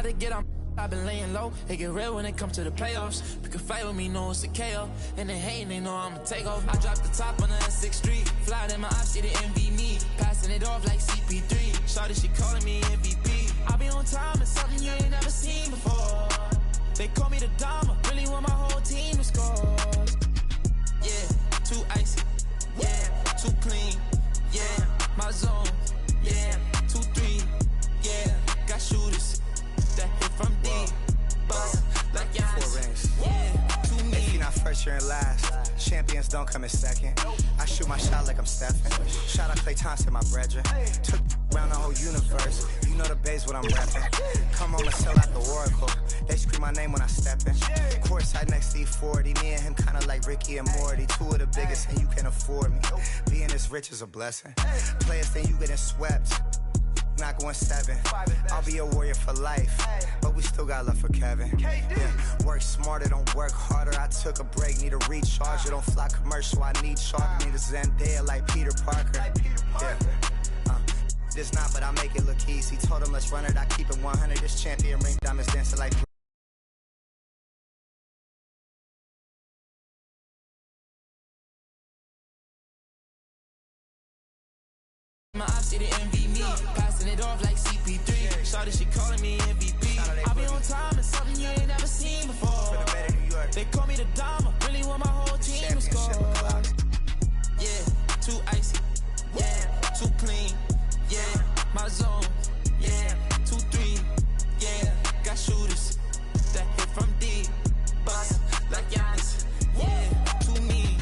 to get on. I've been laying low, it get real when it comes to the playoffs. Pick a fight with me, know it's a KO. And they hating, they know I'ma take off. I dropped the top on the S6 Street. Fly in my eyes, she the envy me. Passing it off like CP3. Shawty, she calling me MVP. I be on time, it's something you ain't never seen before. They call me the Dama, really want my whole team to score. Yeah, too icy. Yeah, too clean. Yeah, my zone. Yeah, 2-3. Yeah, got shooters that hit from deep. Bust like Giannis. Yeah, too mean. If you're not first, you're in last. Champions don't come in second. I shoot my shot like I'm Stephen. Shout out Klay Thompson, my brethren. Took around the whole universe. You know the base what I'm reppin'. Come on and sell out the Oracle. They scream my name when I step in. Courtside next to E40. Me and him kinda like Ricky and Morty. Two of the biggest and you can afford me. Being this rich is a blessing. Players think you getting swept. Not going 7. I'll be a warrior for life, but we still got love for Kevin. Yeah. Work smarter, don't work harder. I took a break, need a recharge. Don't fly commercial, I need shark. Need a Zendaya like Peter Parker. Yeah. This not, but I make it look easy. Told him let's run it, I keep it 100. This champion ring diamonds dancing like. My ops see the envy me, passing it off like CP3. Shawty, she calling me MVP. I be on time, it's something you ain't never seen before. They call me the Dama, really want my whole team to score. Yeah, too icy. Yeah, too clean. Yeah, my zone. Yeah, 2-3. Yeah, got shooters that hit from deep. Bust like Giannis. Yeah, too mean.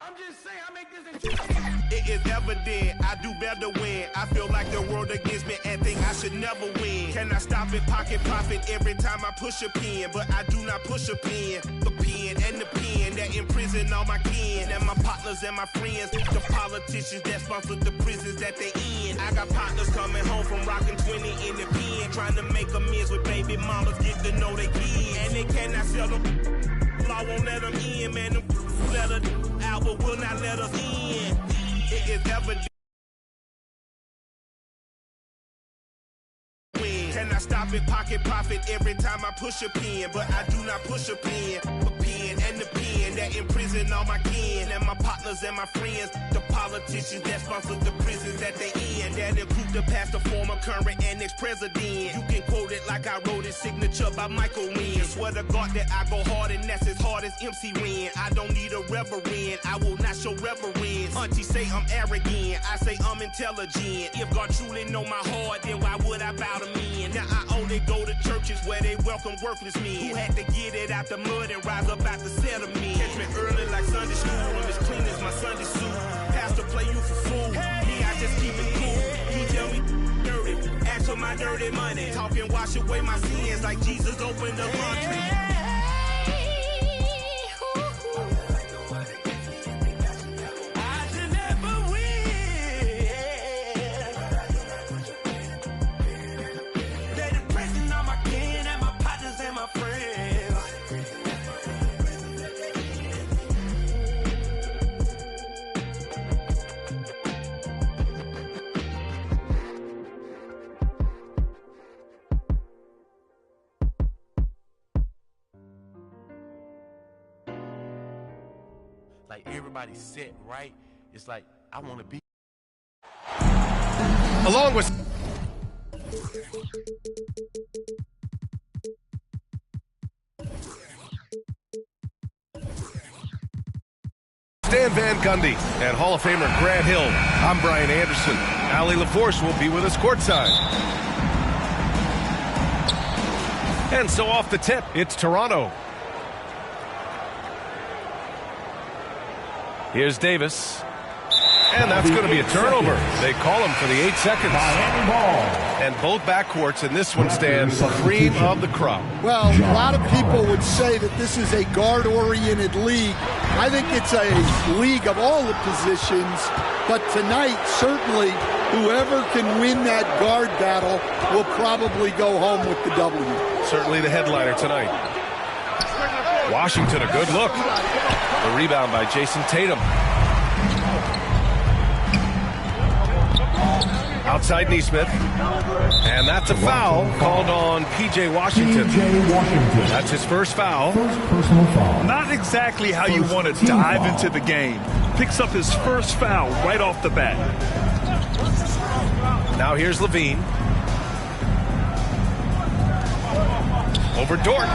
I'm just saying, I make this in 2 days. It is evident I do better when I feel like the world against me and think I should never win. Can I stop it, pocket profit every time I push a pen? But I do not push a pen. The pen and the pen that imprison all my kin and my partners and my friends. The politicians that sponsor the prisons that they in. I got partners coming home from rocking 20 in the pen, trying to make amends with baby mamas, get to know they kids. And they cannot sell them. Law won't let them in, man. Them let us out, but will not let us in. It is evident. Can I stop it, pocket profit every time I push a pen? But I do not push a pen. A pen and the pen that imprison all my kin and my partners and my friends. The politicians that sponsor the prisons that they in. That include the past, the former, current, and ex-president. You can quote it like I wrote it, signature by Michael Wynn. Swear to God that I go hard and that's as hard as MC Win. I don't need a reverend, I will not show reverence. Auntie say I'm arrogant, I say I'm intelligent. If God truly know my heart, then why would I bow to men? Now I only go to churches where they welcome worthless men who had to get it out the mud and rise up out the settlement. Catch me early like Sunday school, I'm as clean as my Sunday suit. Pastor play you for fool, me I just keep it cool. He tell me dirty, ask for my dirty money. Talking wash away my sins like Jesus opened the laundry. Like everybody's set right. It's like I want to be. Along with Stan Van Gundy and Hall of Famer Grant Hill. I'm Brian Anderson. Allie LaForce will be with us courtside. And so off the tip, it's Toronto. Here's Davis. And that's going to be a turnover. They call him for the 8 seconds. And both backcourts in this one stand cream of the crop. Well, a lot of people would say that this is a guard-oriented league. I think it's a league of all the positions. But tonight, certainly, whoever can win that guard battle will probably go home with the W. Certainly the headliner tonight. Washington, a good look. The rebound by Jason Tatum. Outside Neesmith. And that's a foul called on P.J. Washington. That's his first foul. First personal foul. Not exactly how you want to dive into the game. Picks up his first foul right off the bat. Now here's Levine. Over Dort.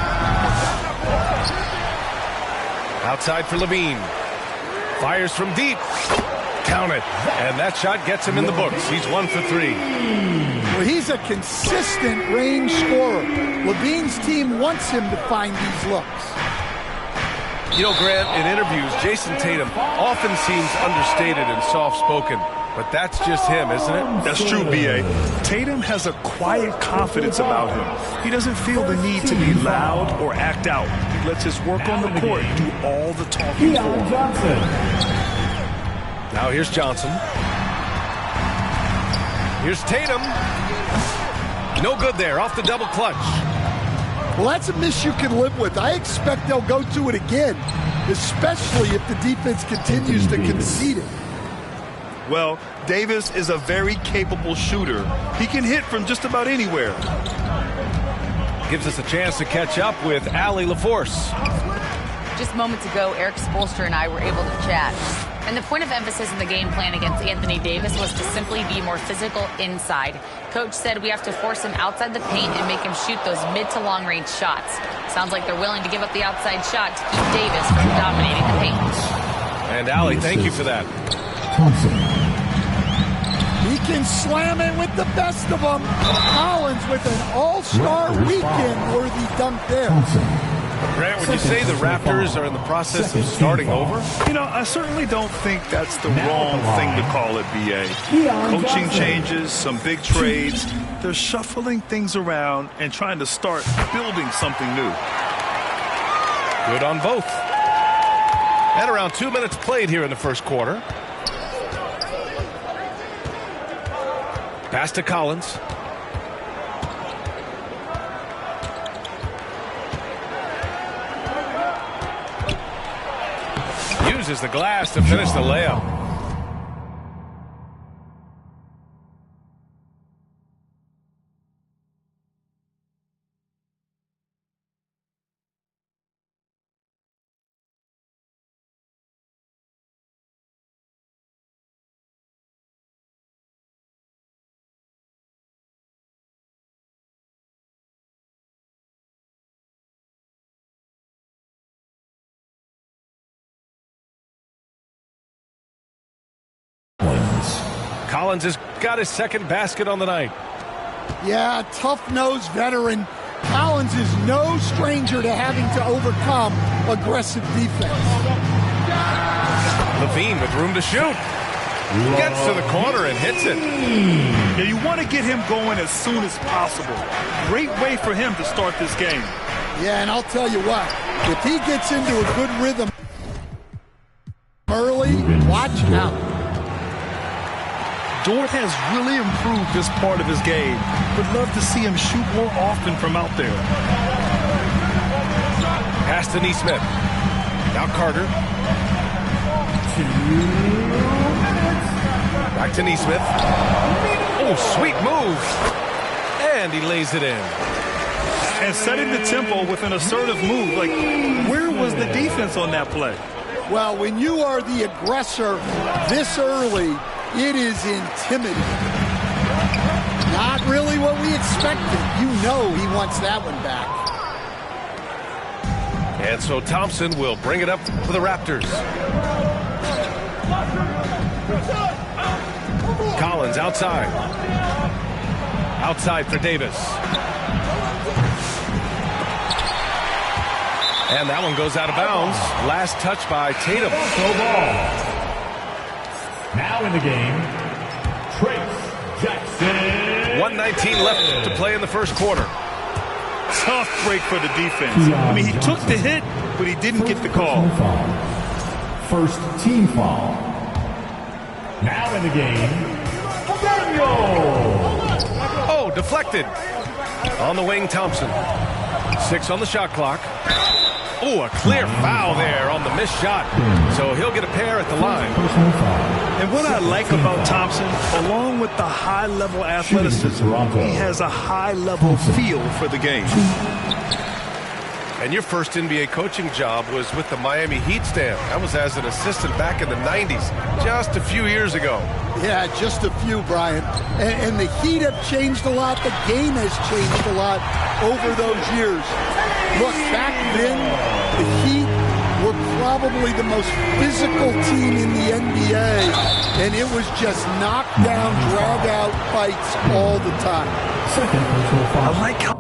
Outside for Levine. Fires from deep. Count it. And that shot gets him in the books. He's 1 for 3. Well, he's a consistent range scorer. Levine's team wants him to find these looks. You know, Grant, in interviews, Jason Tatum often seems understated and soft-spoken. But that's just him, isn't it? That's true, B.A. Tatum has a quiet confidence about him. He doesn't feel the need to be loud or act out. He lets his work on the court do all the talking for him. Now here's Johnson. Here's Tatum. No good there, off the double clutch. Well, that's a miss you can live with. I expect they'll go to it again, especially if the defense continues to concede it. Well, Davis is a very capable shooter. He can hit from just about anywhere. Gives us a chance to catch up with Allie LaForce. Just moments ago, Eric Spoelstra and I were able to chat. And the point of emphasis in the game plan against Anthony Davis was to simply be more physical inside. Coach said we have to force him outside the paint and make him shoot those mid to long range shots. Sounds like they're willing to give up the outside shot to keep Davis from dominating the paint. And Allie, thank you for that. Thompson. He can slam it with the best of them. Collins with an all-star weekend-worthy dunk there. Thompson. Grant, would you say the Raptors are in the process of starting over? You know, I certainly don't think that's the wrong thing to call it, B.A. Coaching changes, some big trades. They're shuffling things around and trying to start building something new. Good on both. And around 2 minutes played here in the first quarter. Pass to Collins. Uses the glass to finish the layup. Collins has got his second basket on the night. Yeah, tough-nosed veteran. Collins is no stranger to having to overcome aggressive defense. Levine with room to shoot. Gets to the corner and hits it. Yeah, you want to get him going as soon as possible. Great way for him to start this game. Yeah, and I'll tell you what, if he gets into a good rhythm early, watch out. Dort has really improved this part of his game. Would love to see him shoot more often from out there. Pass to Neesmith. Now Carter. Back to Neesmith. Oh, sweet move. And he lays it in. And setting the tempo with an assertive move. Like, where was the defense on that play? Well, when you are the aggressor this early, it is intimidating. Not really what we expected. You know he wants that one back. And so Thompson will bring it up for the Raptors. Collins outside. Outside for Davis. And that one goes out of bounds. Last touch by Tatum. So ball. Now in the game, Trace Jackson. 1:19 left to play in the first quarter. Tough break for the defense. I mean, he took the hit, but he didn't get the call. First team foul. Now in the game, Daniel. Oh, deflected. On the wing, Thompson. 6 on the shot clock. Oh, a clear foul there on the missed shot. So he'll get a pair at the line. And what I like about Thompson, along with the high-level athleticism, he has a high-level feel for the game. And your first NBA coaching job was with the Miami Heat, Stan. That was as an assistant back in the 90s, just a few years ago. Yeah, just a few, Brian. And the Heat have changed a lot. The game has changed a lot over those years. Look, back then, the Heat were probably the most physical team in the NBA, and it was just knockdown, drag-out fights all the time. I like how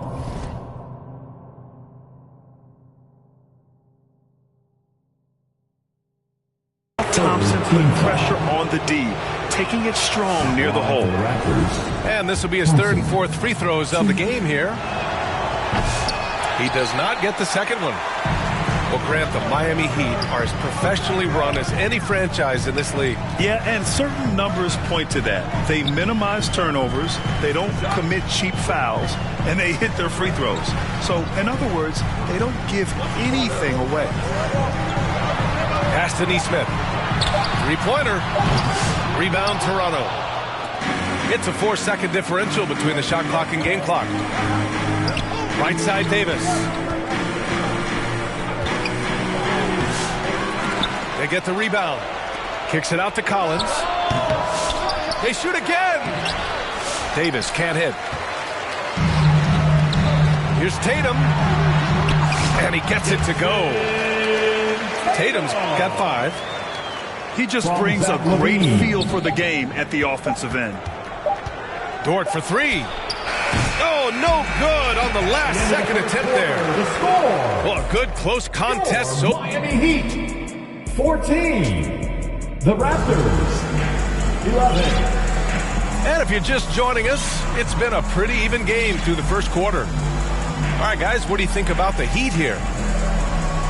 Thompson put pressure on the D, taking it strong near the hole. And this will be his 3rd and 4th free throws of the game here. He does not get the second one. Well, Grant, the Miami Heat are as professionally run as any franchise in this league. Yeah, and certain numbers point to that. They minimize turnovers, they don't commit cheap fouls, and they hit their free throws. So, in other words, they don't give anything away. Pass to Nesmith. 3-pointer. Rebound Toronto. It's a 4-second differential between the shot clock and game clock. Right side Davis. They get the rebound. Kicks it out to Collins. They shoot again. Davis can't hit. Here's Tatum. And he gets it to go. Tatum's got 5. He just brings a great feel for the game at the offensive end. Dort for 3. Oh, no good on the last second attempt there. Well, a good close contest. So Miami Heat, 14. The Raptors, 11. And if you're just joining us, it's been a pretty even game through the first quarter. All right, guys, what do you think about the Heat here?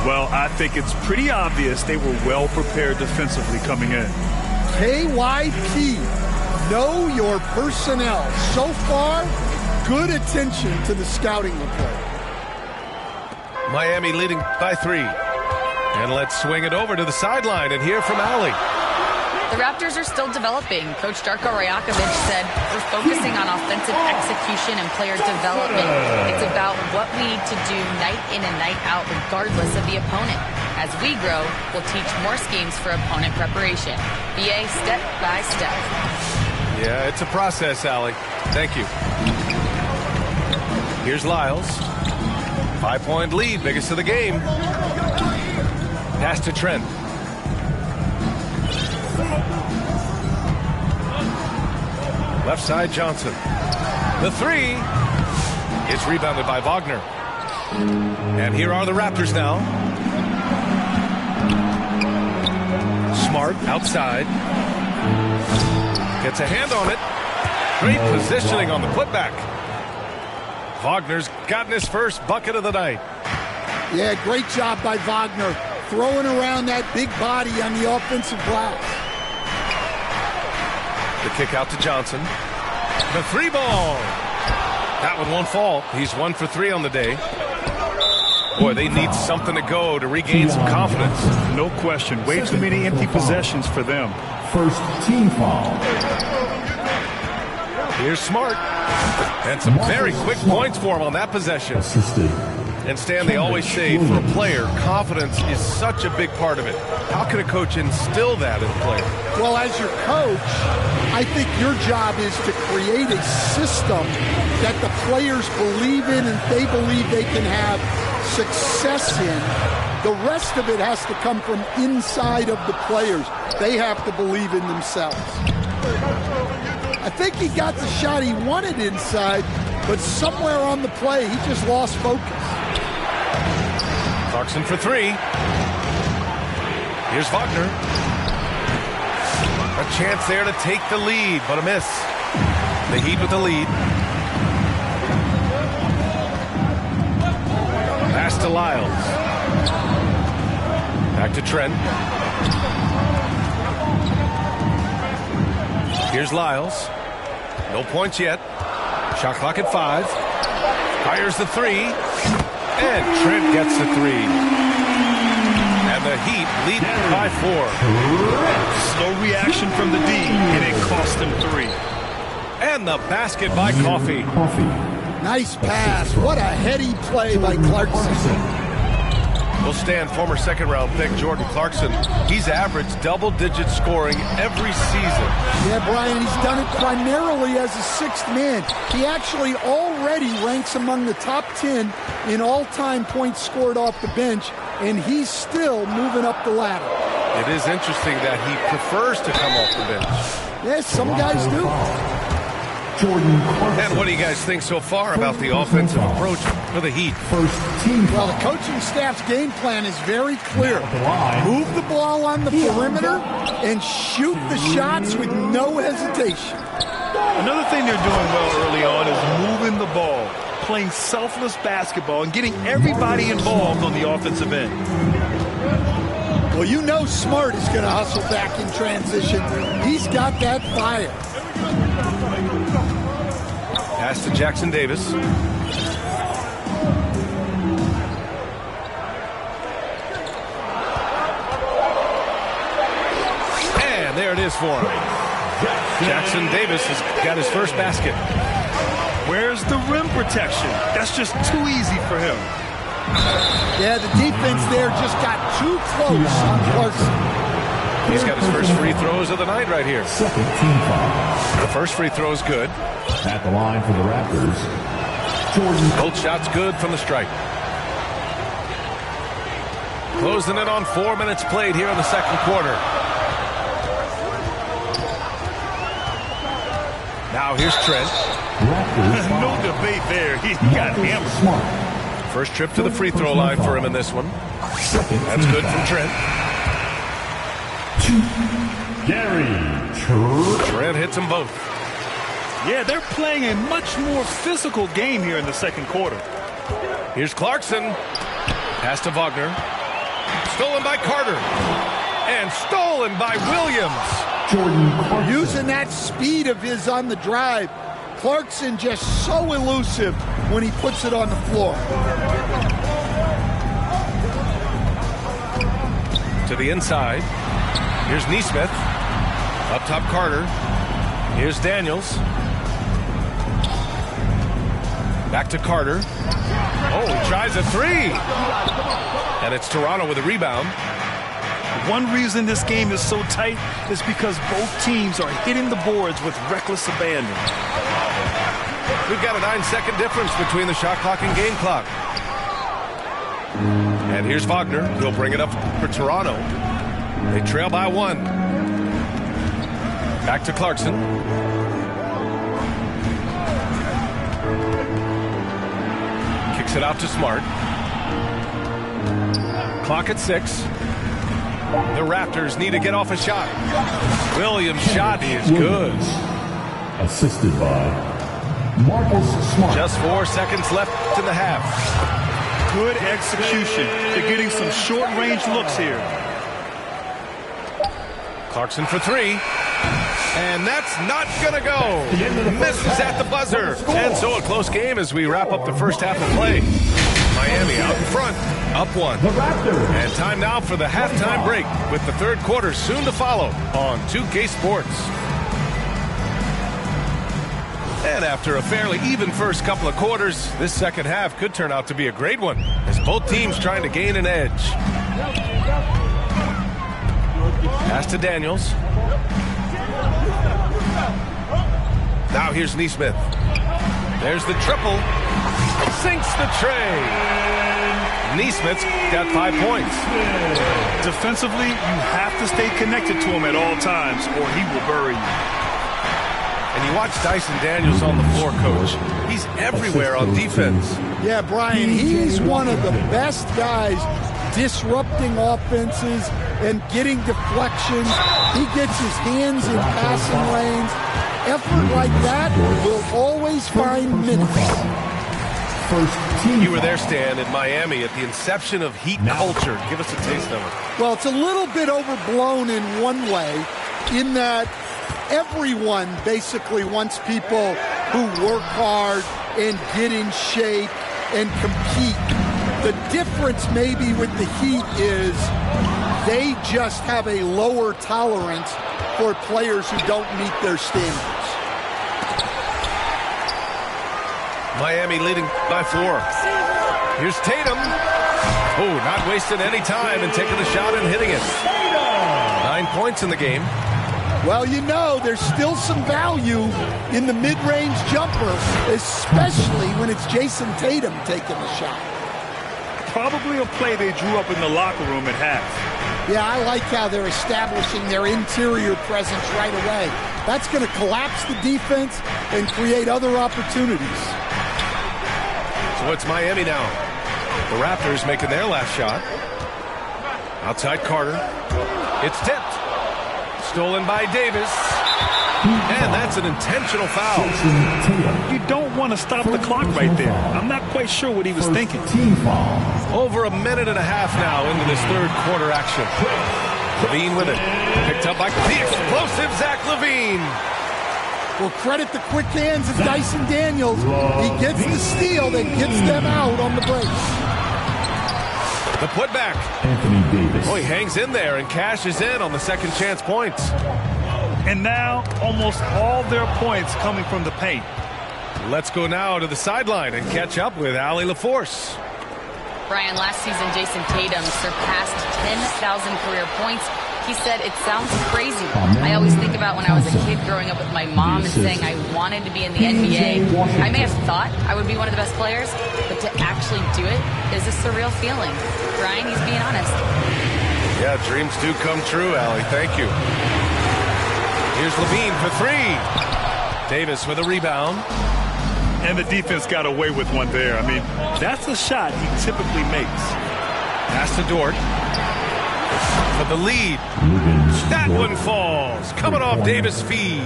Well, I think it's pretty obvious they were well prepared defensively coming in. KYP, know your personnel. So far, good attention to the scouting report. Miami leading by 3. And let's swing it over to the sideline and hear from Allie. The Raptors are still developing. Coach Darko Rajakovic said, we're focusing on offensive execution and player development. It's about what we need to do night in and night out regardless of the opponent. As we grow, we'll teach more schemes for opponent preparation. BA step by step. Yeah, it's a process, Allie. Thank you. Here's Lyles. 5-point lead, biggest of the game. Pass to Trent. Left side, Johnson. The 3 is rebounded by Wagner. And here are the Raptors now. Smart outside. Gets a hand on it. Great positioning on the putback. Wagner's gotten his first bucket of the night. Yeah, great job by Wagner. Throwing around that big body on the offensive glass. The kick out to Johnson. The 3 ball. That one won't fall. He's 1 for 3 on the day. Boy, they need something to go to regain some confidence. No question. Way too many empty possessions for them. First team foul. Here's Smart. And some very quick points for him on that possession. And Stan, they always say for a player, confidence is such a big part of it. How can a coach instill that in a player? Well, as your coach, I think your job is to create a system that the players believe in and they believe they can have success in. The rest of it has to come from inside of the players. They have to believe in themselves. I think he got the shot he wanted inside, but somewhere on the play, he just lost focus. Clarkson for 3. Here's Wagner. A chance there to take the lead, but a miss. The Heat with the lead. Pass to Lyles. Back to Trent. Here's Lyles. No points yet. Shot clock at 5. Fires the 3. And Trent gets the three. And the Heat lead by 4. Slow reaction from the D, and it cost them 3. And the basket by Coffey. Nice pass. What a heady play by Clarkson. Will stand former second-round pick Jordan Clarkson. He's averaged double-digit scoring every season. Yeah, Brian, he's done it primarily as a sixth man. He actually already ranks among the top 10 in all-time points scored off the bench, and he's still moving up the ladder. It is interesting that he prefers to come off the bench. Yes, some guys do. And what do you guys think so far about the offensive approach for the Heat? Well, the coaching staff's game plan is very clear. Move the ball on the perimeter and shoot the shots with no hesitation. Another thing they're doing well early on is moving the ball, playing selfless basketball, and getting everybody involved on the offensive end. Well, you know Smart is going to hustle back in transition. He's got that fire. Pass to Jackson Davis. And there it is for him. Jackson Davis has got his first basket. Where's the rim protection? That's just too easy for him. Yeah, the defense there just got too close on Clarkson. He's got his first free throws of the night right here. Second team foul. The first free throw is good. At the line for the Raptors, Jordan. Both shots good from the stripe. Closing it on 4 minutes played here in the second quarter. Now here's Trent. No debate there. He got hammered. Smart. First trip to the free throw line for him in this one. That's good from Trent. Gary Trent hits them both. Yeah, they're playing a much more physical game here in the second quarter. Here's Clarkson. Pass to Wagner. Stolen by Carter. And stolen by Williams. Jordan Using that speed of his on the drive, Clarkson just so elusive when he puts it on the floor. To the inside. Here's Nesmith. Up top Carter. Here's Daniels. Back to Carter. Oh, he tries a three. And it's Toronto with a rebound. One reason this game is so tight is because both teams are hitting the boards with reckless abandon. We've got a 9-second difference between the shot clock and game clock. And here's Wagner. He'll bring it up for Toronto. They trail by 1. Back to Clarkson. Kicks it out to Smart. Clock at 6. The Raptors need to get off a shot. Williams' shot is good. Assisted by Marcus Smart. Just 4 seconds left in the half. Good execution. They're getting some short-range looks here. Clarkson for 3. And that's not going to go. Misses at the buzzer. And so a close game as we wrap up the first half of play. Miami out in front, up 1. And time now for the halftime break with the third quarter soon to follow on 2K Sports. And after a fairly even first couple of quarters, this second half could turn out to be a great one as both teams trying to gain an edge. Pass to Daniels. Now here's Nesmith. There's the triple. Sinks the tray. Nesmith's got 5 points. Defensively, you have to stay connected to him at all times or he will bury you. And you watch Dyson Daniels on the floor, Coach. He's everywhere on defense. Yeah, Brian, he's one of the best guys disrupting offenses and getting deflections. He gets his hands in passing lanes. Effort like that will always find minutes. You were there, Stan, in Miami at the inception of Heat culture. Give us a taste of it. Well, it's a little bit overblown in one way, in that everyone basically wants people who work hard and get in shape and compete. The difference maybe with the Heat is they just have a lower tolerance for players who don't meet their standards. Miami leading by 4. Here's Tatum. Oh, not wasting any time and taking the shot and hitting it. 9 points in the game. Well, you know, there's still some value in the mid-range jumper, especially when it's Jason Tatum taking the shot. Probably a play they drew up in the locker room at half. Yeah, I like how they're establishing their interior presence right away. That's going to collapse the defense and create other opportunities. So it's Miami now. The Raptors making their last shot. Outside Carter. It's tipped. Stolen by Davis. And that's an intentional foul. You don't want to stop the clock right there. I'm not quite sure what he was thinking. Over a minute and a half now into this third quarter action. LaVine with it. Picked up by the explosive Zach LaVine. Well, credit the quick hands of Dyson Daniels. He gets the steal that gets them out on the brace. The putback. Anthony Davis. Oh, he hangs in there and cashes in on the second chance points. And now almost all their points coming from the paint. Let's go now to the sideline and catch up with Allie LaForce. Brian, last season Jason Tatum surpassed 10,000 career points. He said, it sounds crazy. I always think about when I was a kid growing up with my mom and saying I wanted to be in the NBA. I may have thought I would be one of the best players, but to actually do it is a surreal feeling. Brian, he's being honest. Yeah, dreams do come true, Allie. Thank you. Here's LaVine for 3. Davis with a rebound. And the defense got away with one there. I mean, that's a shot he typically makes. Pass to Dort. For the lead. That one falls. Coming off Davis' feed.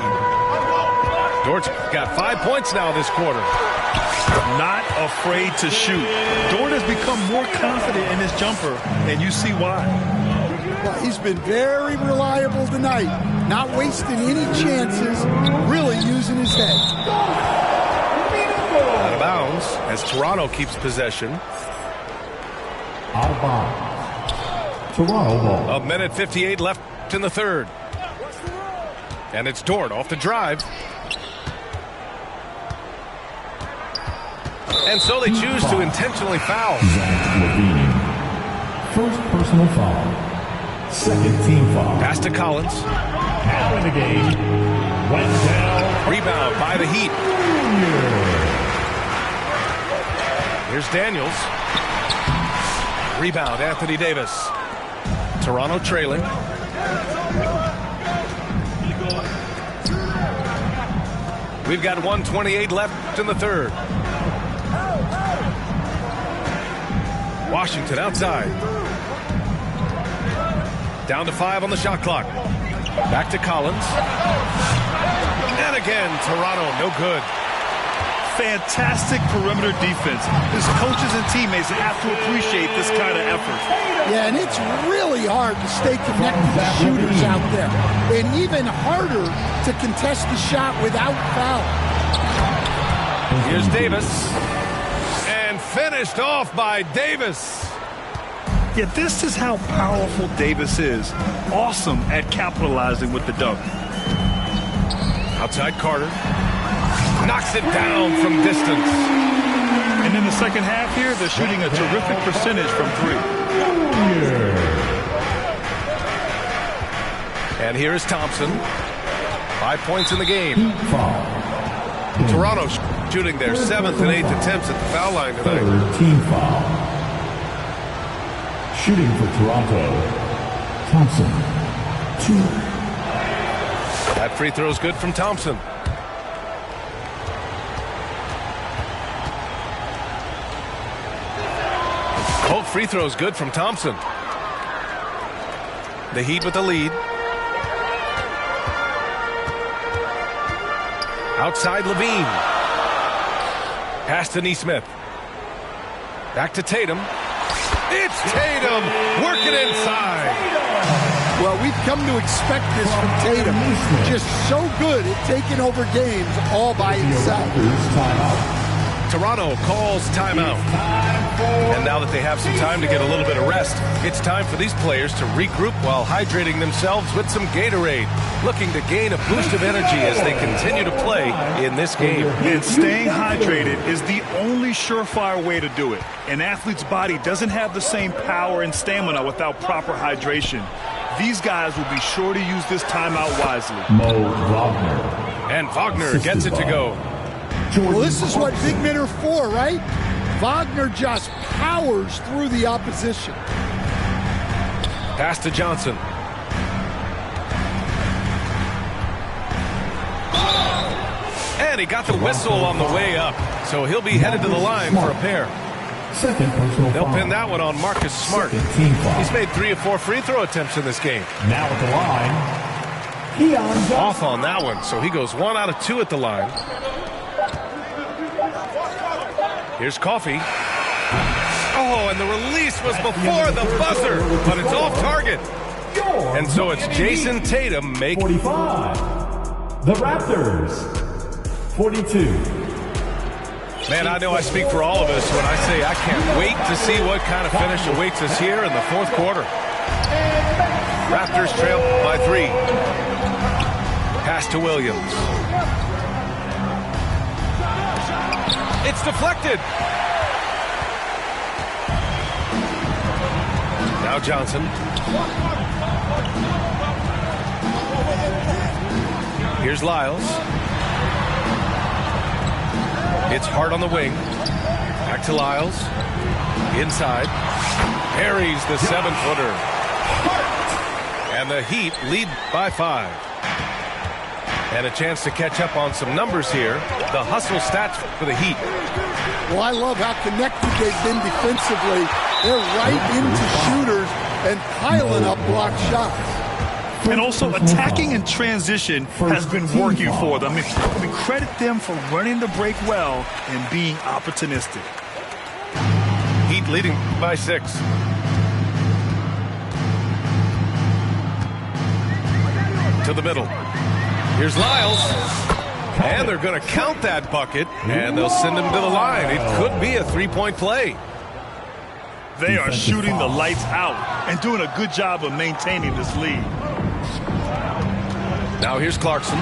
Dort's got 5 points now this quarter. Not afraid to shoot. Dort has become more confident in his jumper, and you see why. Well, he's been very reliable tonight. Not wasting any chances, really using his head. Out of bounds as Toronto keeps possession. Out of bounds. Toronto ball. A minute 58 left in the third. And it's Dort off the drive. And so they choose to intentionally foul. Zach LaVine. First personal foul. Second team foul. Pass to Collins. Now in the game. Wendell. Rebound by the Heat. Here's Daniels. Rebound, Anthony Davis. Toronto trailing. We've got 1:28 left in the third. Washington outside. Down to 5 on the shot clock. Back to Collins. And again, Toronto, no good. Fantastic perimeter defense. His coaches and teammates have to appreciate this kind of effort. Yeah, and it's really hard to stay connected to shooters out there. And even harder to contest the shot without foul. Here's Davis. And finished off by Davis. Yeah, this is how powerful Davis is. Awesome at capitalizing with the dunk. Outside Carter. Knocks it down from distance. And in the second half here, they're shooting a terrific percentage from 3. And here is Thompson. 5 points in the game. Toronto shooting their 7th and 8th attempts at the foul line tonight. Third team foul. Shooting for Toronto. Thompson. 2. That free throw is good from Thompson. Both free throws good from Thompson. The Heat with the lead. Outside LaVine. Pass to Nesmith. Back to Tatum. It's Tatum working inside. Well, we've come to expect this from Tatum. Just so good at taking over games all by himself. Toronto calls timeout. And now that they have some time to get a little bit of rest, it's time for these players to regroup while hydrating themselves with some Gatorade, looking to gain a boost of energy as they continue to play in this game. And staying hydrated is the only surefire way to do it. An athlete's body doesn't have the same power and stamina without proper hydration. These guys will be sure to use this timeout wisely. Mo Wagner. And Wagner gets it to go. Well, this is what big men are for, right? Wagner just powers through the opposition. Pass to Johnson. And he got the whistle on the way up, so he'll be headed to the line for a pair. Second personal They'll foul. pin that one on Marcus Smart. Second team foul. He's made 3 of 4 free throw attempts in this game. Now at the line, Keon Johnson. Off on that one, so he goes 1 out of 2 at the line. Here's Coffey. Oh, and the release was before the buzzer, but it's off target. And so it's Jason Tatum making 45. The Raptors. 42. Man, I know I speak for all of us when I say I can't wait to see what kind of finish awaits us here in the fourth quarter. Raptors trail by 3. Pass to Williams. It's deflected. Now Johnson. Here's Lyles. It's Hart on the wing. Back to Lyles. Inside. Parries the 7-footer. And the Heat lead by 5. And a chance to catch up on some numbers here. The hustle stats for the Heat. Well, I love how connected they've been defensively. They're right into shooters and piling up block shots. And also attacking in transition has been working for them. I mean, credit them for running the break well and being opportunistic. Heat leading by 6. To the middle. Here's Lyles. And they're going to count that bucket, and they'll send him to the line. It could be a 3-point play. They are shooting the lights out and doing a good job of maintaining this lead. Now here's Clarkson.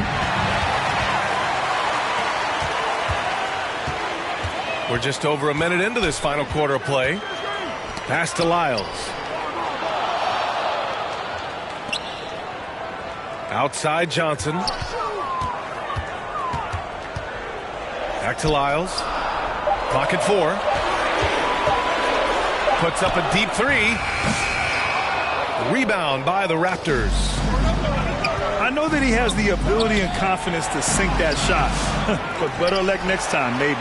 We're just over a minute into this final quarter of play. Pass to Lyles. Outside Johnson. Back to Lyles. Clock at 4. Puts up a deep 3. Rebound by the Raptors. I know that he has the ability and confidence to sink that shot, but better luck next time, maybe.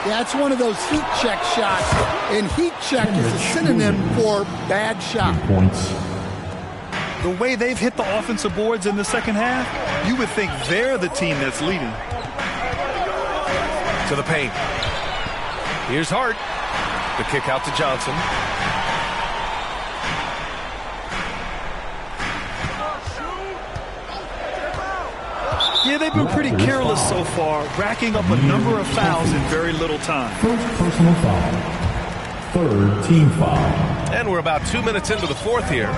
Yeah, it's one of those heat check shots, and heat check is a synonym for bad shot. Points. The way they've hit the offensive boards in the second half, you would think they're the team that's leading. To the paint. Here's Hart. The kick out to Johnson. Yeah, they've been pretty careless so far, racking up a number of fouls in very little time. First personal foul. Third team foul. And we're about 2 minutes into the fourth here.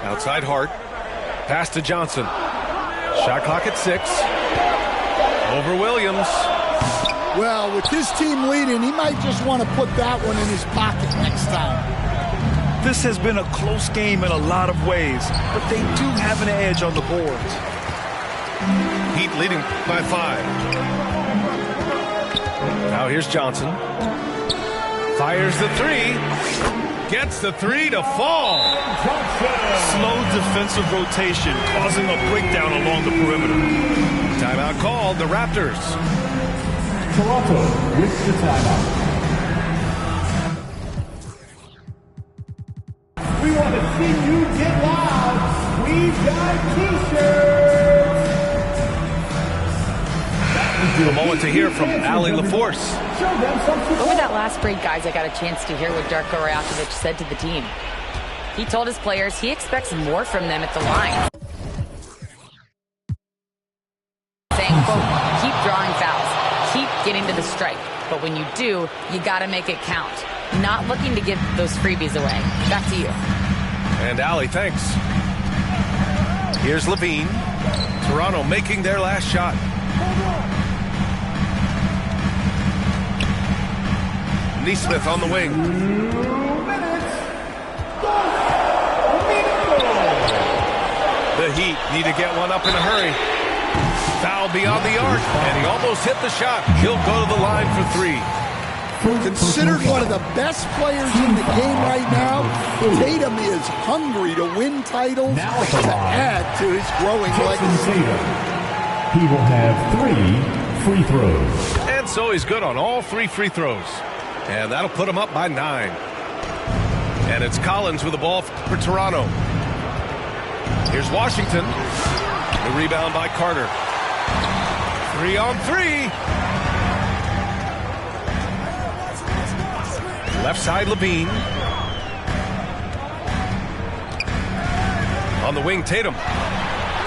Outside Hart. Pass to Johnson. Shot clock at 6. Over Williams. Well, with his team leading, he might just want to put that one in his pocket next time. This has been a close game in a lot of ways, but they do have an edge on the boards. Heat leading by 5. Now here's Johnson. Fires the 3. Gets the 3 to fall. Slow defensive rotation, causing a breakdown along the perimeter. Timeout called, the Raptors. Toronto with the timeout. We want to see you get loud. We've got T-shirts. A moment to hear from Allie LaForce. Over that last break, guys, I got a chance to hear what Darko Rajakovic said to the team. He told his players he expects more from them at the line. Saying Keep drawing fouls. Keep getting to the stripe. But when you do, you got to make it count. Not looking to give those freebies away. Back to you. And Allie, thanks. Here's Levine. Toronto making their last shot. Neesmith on the wing. The Heat need to get one up in a hurry. Foul beyond the arc, and he almost hit the shot. He'll go to the line for 3. Considered one of the best players in the game right now, Tatum is hungry to win titles to add to his growing legacy. He will have 3 free throws. And so he's good on all 3 free throws. And that'll put him up by 9. And it's Collins with the ball for Toronto. Here's Washington. The rebound by Carter. 3 on 3. Left side, Levine. On the wing, Tatum.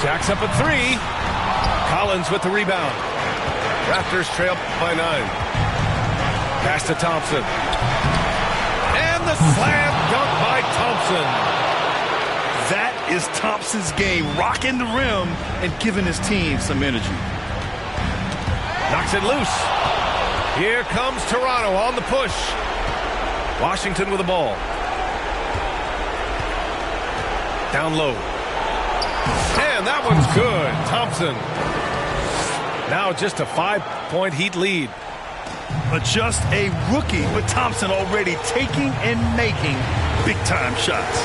Jacks up at 3. Collins with the rebound. Raptors trail by 9. Pass to Thompson. And the slam dunk by Thompson. That is Thompson's game, rocking the rim and giving his team some energy. Knocks it loose. Here comes Toronto on the push. Washington with the ball. Down low. And that one's good. Thompson. Now just a 5-point Heat lead. Just a rookie, but Thompson already taking and making big-time shots.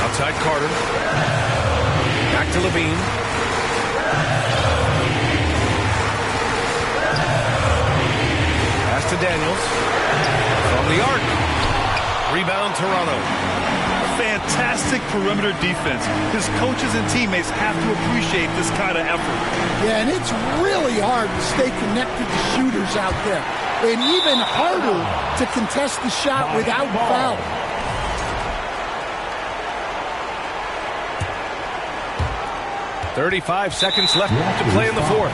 Outside Carter. Back to Levine. Pass to Daniels. From the arc. Rebound Toronto. Fantastic perimeter defense. His coaches and teammates have to appreciate this kind of effort. Yeah, and it's really hard to stay connected to shooters out there. And even harder to contest the shot without foul. 35 seconds left to play in the 4th.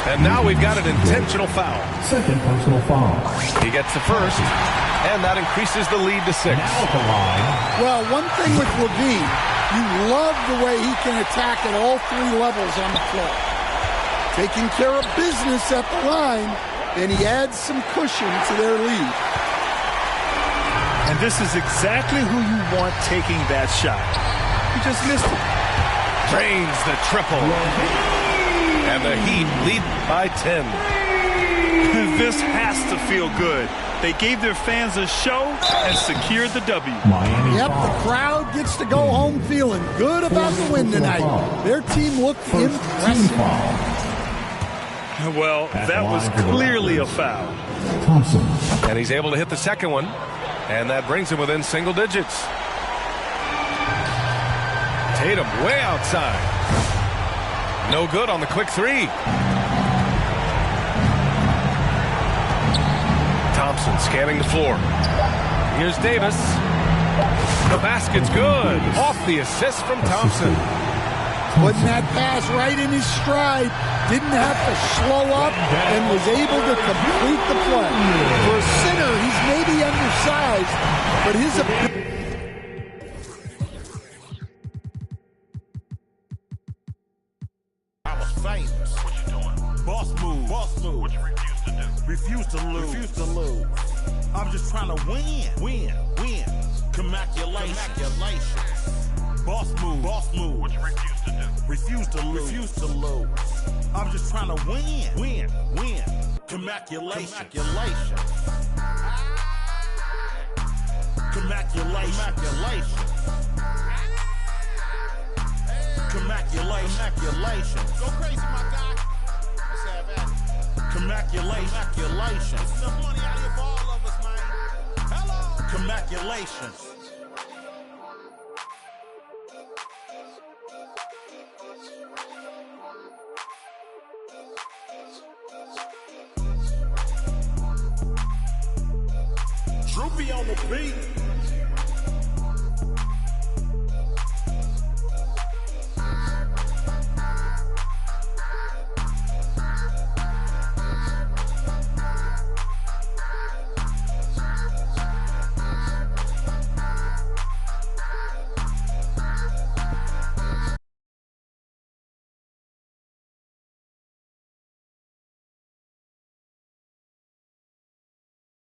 And now we've got an intentional foul. Second personal foul. He gets the first, and that increases the lead to 6. Now at the line. Well, one thing with Levine, you love the way he can attack at all 3 levels on the floor. Taking care of business at the line, and he adds some cushion to their lead. And this is exactly who you want taking that shot. He just missed it. Drains the triple. And the Heat lead by 10. This has to feel good. They gave their fans a show and secured the W. Yep, the crowd gets to go home feeling good about the win tonight. Their team looked impressive. Well, that was clearly a foul. Thompson. And he's able to hit the second one. And that brings him within single digits. Tatum way outside. No good on the quick 3. Thompson scanning the floor. Here's Davis. The basket's good. Off the assist from Thompson. Putting that pass right in his stride. Didn't have to slow up and was able to complete the play. For a center, he's maybe undersized, but his ability. I was famous. What you doing? Boss move. Boss move. What you refuse to do? Refuse to lose. I'm just trying to win. Win. Congratulations. Boss move. Boss move. What you refuse to do? Refuse to lose. Refuse to lose. I'm just trying to win. Win. Congratulations. Go crazy, my guy. Let's have at it. Congratulations. There's enough money out here for all of us, man. Hello. Congratulations. Droopy on the beat.